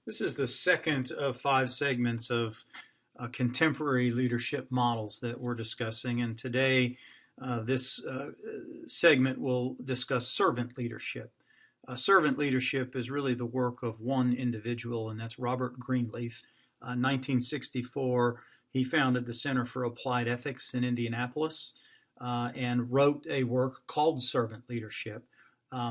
This is the second of 5 segments of contemporary leadership models that we're discussing. And today, this segment will discuss servant leadership. Servant leadership is really the work of one individual, and that's Robert Greenleaf. 1964, he founded the Center for Applied Ethics in Indianapolis and wrote a work called Servant Leadership.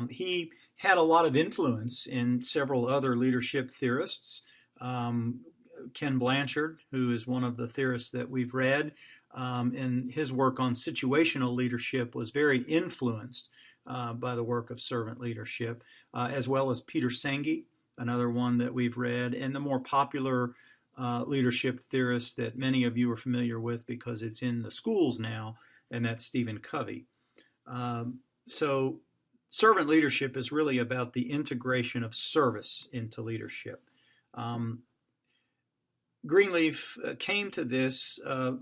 He had a lot of influence in several other leadership theorists. Ken Blanchard, who is one of the theorists that we've read, and his work on situational leadership was very influenced by the work of servant leadership, as well as Peter Senge, another one that we've read, and the more popular leadership theorist that many of you are familiar with because it's in the schools now, and that's Stephen Covey. So servant leadership is really about the integration of service into leadership. Greenleaf came to this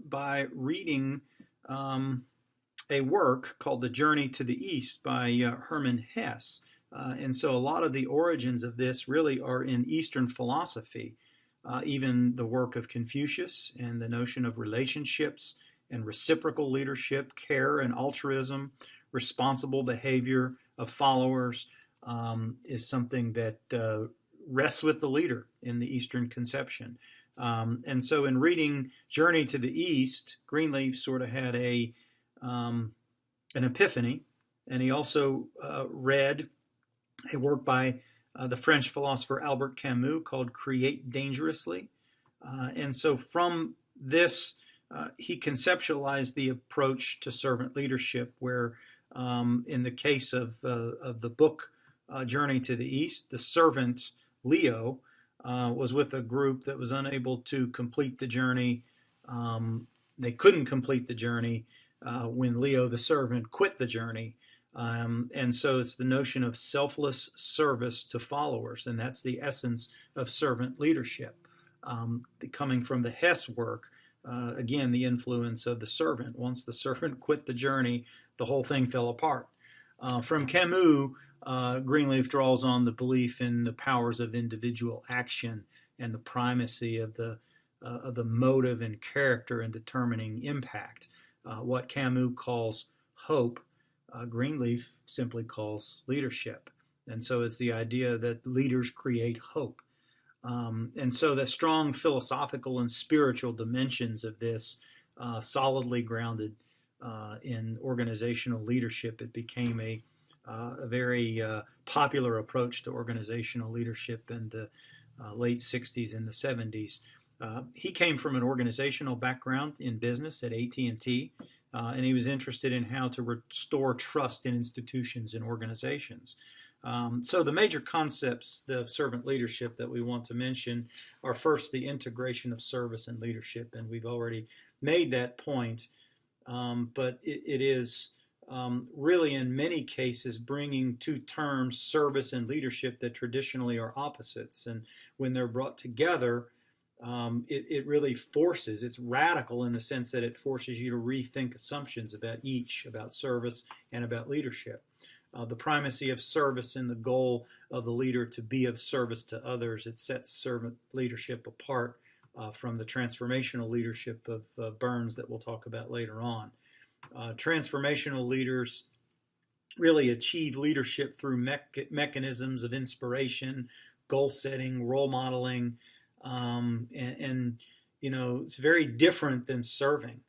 by reading a work called The Journey to the East by Hermann Hesse. And so a lot of the origins of this really are in Eastern philosophy, even the work of Confucius and the notion of relationships and reciprocal leadership, care and altruism, responsible behavior of followers is something that rests with the leader in the Eastern conception. And so in reading Journey to the East, Greenleaf sort of had an epiphany, and he also read a work by the French philosopher Albert Camus called Create Dangerously. And so from this, he conceptualized the approach to servant leadership where in the case of the book Journey to the East, the servant Leo was with a group that was unable to complete the journey. They couldn't complete the journey when Leo the servant quit the journey. And so it's the notion of selfless service to followers, and that's the essence of servant leadership. Coming from the Hesse work, again, the influence of the servant. Once the servant quit the journey, the whole thing fell apart. From Camus, Greenleaf draws on the belief in the powers of individual action and the primacy of the motive and character in determining impact. What Camus calls hope, Greenleaf simply calls leadership. And so it's the idea that leaders create hope. And so the strong philosophical and spiritual dimensions of this solidly grounded in organizational leadership, it became a very popular approach to organizational leadership in the late 60s and the 70s. He came from an organizational background in business at AT&T, and he was interested in how to restore trust in institutions and organizations. So the major concepts of servant leadership that we want to mention are first the integration of service and leadership, and we've already made that point, but it is really in many cases bringing two terms, service and leadership, that traditionally are opposites, and when they're brought together, it really forces, it's radical in the sense that it forces you to rethink assumptions about each, about service and about leadership. The primacy of service and the goal of the leader to be of service to others, it sets servant leadership apart from the transformational leadership of Burns that we'll talk about later on. Transformational leaders really achieve leadership through mechanisms of inspiration, goal setting, role modeling, and you know, it's very different than serving.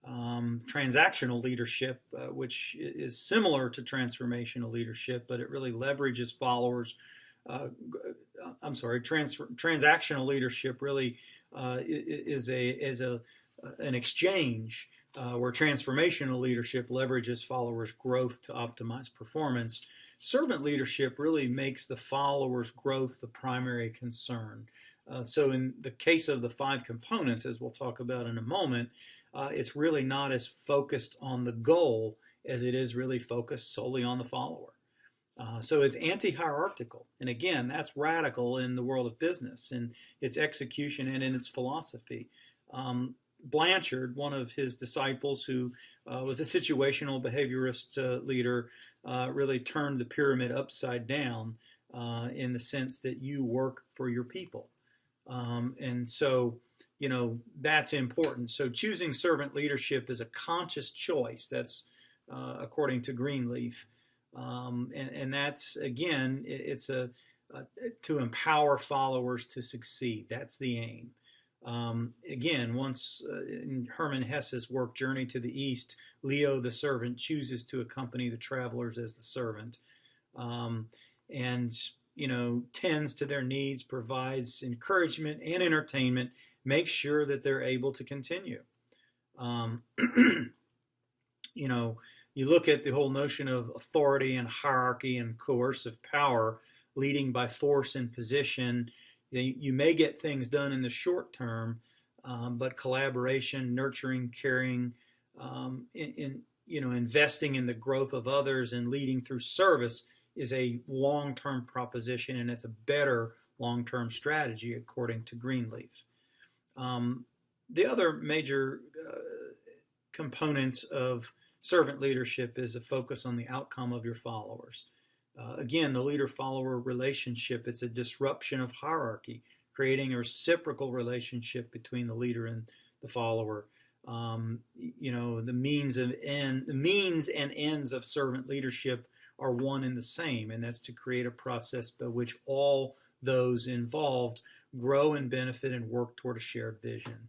Transactional leadership, which is similar to transformational leadership, but it really leverages followers. Transactional leadership really is an exchange, where transformational leadership leverages followers' growth to optimize performance. Servant leadership really makes the followers' growth the primary concern. So in the case of the 5 components, as we'll talk about in a moment, it's really not as focused on the goal as it is really focused solely on the follower. So it's anti-hierarchical. And again, that's radical in the world of business, in its execution and in its philosophy. Blanchard, one of his disciples who was a situational behaviorist leader, really turned the pyramid upside down in the sense that you work for your people. And so, that's important. So choosing servant leadership is a conscious choice. That's according to Greenleaf. And that's, again, it's to empower followers to succeed. That's the aim. Again, once in Hermann Hesse's work, Journey to the East, Leo the servant chooses to accompany the travelers as the servant. And tends to their needs, provides encouragement and entertainment, makes sure that they're able to continue. Um, you look at the whole notion of authority and hierarchy and coercive power leading by force and position. You may get things done in the short term, but collaboration, nurturing, caring, investing in the growth of others and leading through service is a long-term proposition, and it's a better long-term strategy according to Greenleaf. The other major component of servant leadership is a focus on the outcome of your followers. Again, the leader-follower relationship, it's a disruption of hierarchy, creating a reciprocal relationship between the leader and the follower. The means and ends of servant leadership are one and the same, and that's to create a process by which all those involved grow and benefit and work toward a shared vision.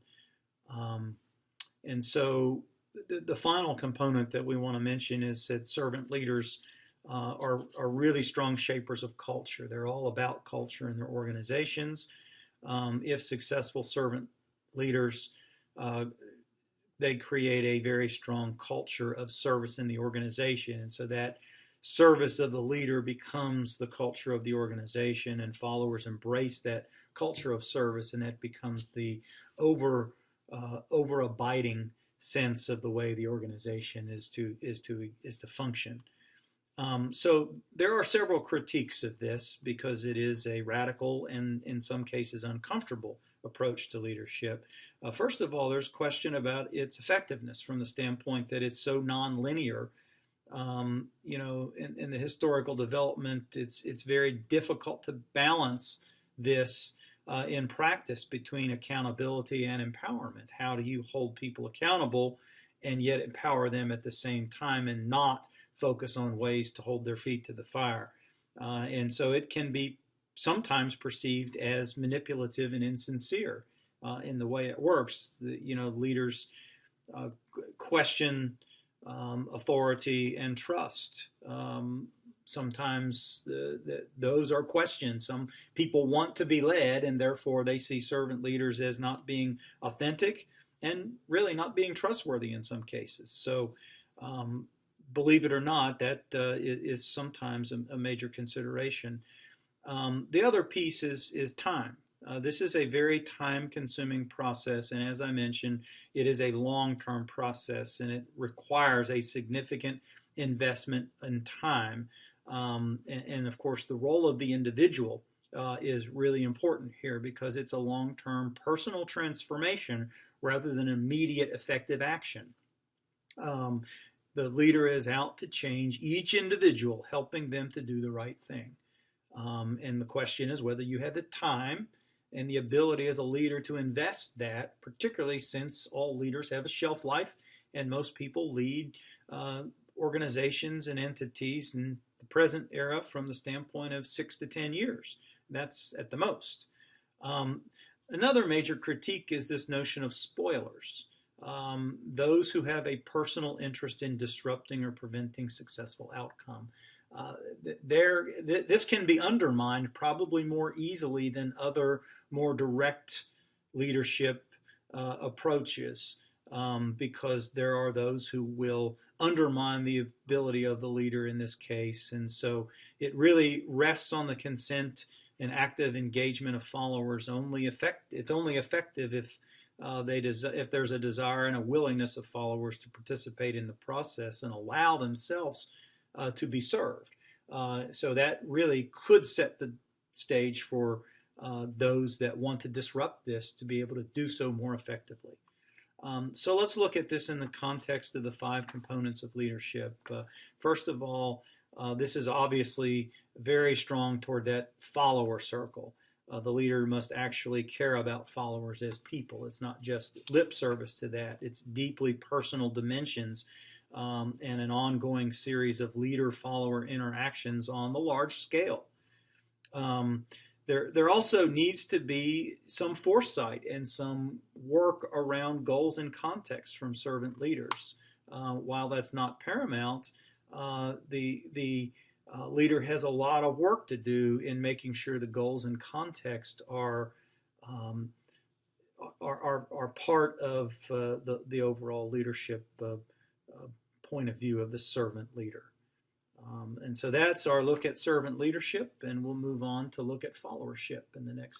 And so the final component that we want to mention is that servant leaders are really strong shapers of culture. They're all about culture in their organizations. If successful servant leaders, they create a very strong culture of service in the organization. And so that service of the leader becomes the culture of the organization, and followers embrace that culture of service, and that becomes the over-abiding sense of the way the organization is to function. So there are several critiques of this because it is a radical and in some cases uncomfortable approach to leadership. First of all, there's question about its effectiveness from the standpoint that it's so nonlinear. In the historical development, it's very difficult to balance this in practice between accountability and empowerment. How do you hold people accountable and yet empower them at the same time and not focus on ways to hold their feet to the fire? And so it can be sometimes perceived as manipulative and insincere in the way it works. Leaders question authority and trust. Sometimes those are questioned. Some people want to be led, and therefore they see servant leaders as not being authentic and really not being trustworthy in some cases. So believe it or not, that is sometimes a major consideration. The other piece is time. This is a very time-consuming process, and as I mentioned, it is a long-term process, and it requires a significant investment in time. And of course, the role of the individual is really important here because it's a long-term personal transformation rather than immediate effective action. The leader is out to change each individual, helping them to do the right thing. And the question is whether you have the time and the ability as a leader to invest that, particularly since all leaders have a shelf life and most people lead organizations and entities in the present era from the standpoint of 6 to 10 years. That's at the most. Another major critique is this notion of spoilers. Those who have a personal interest in disrupting or preventing successful outcome. This can be undermined probably more easily than other more direct leadership approaches because there are those who will undermine the ability of the leader in this case. And so it really rests on the consent and active engagement of followers. It's only effective if if there's a desire and a willingness of followers to participate in the process and allow themselves to be served. So that really could set the stage for those that want to disrupt this to be able to do so more effectively. So let's look at this in the context of the 5 components of leadership. First of all, this is obviously very strong toward that follower circle. The leader must actually care about followers as people. It's not just lip service to that. It's deeply personal dimensions and an ongoing series of leader-follower interactions on the large scale. There also needs to be some foresight and some work around goals and context from servant leaders. While that's not paramount, the leader has a lot of work to do in making sure the goals and context are part of the overall leadership point of view of the servant leader. And so that's our look at servant leadership, and we'll move on to look at followership in the next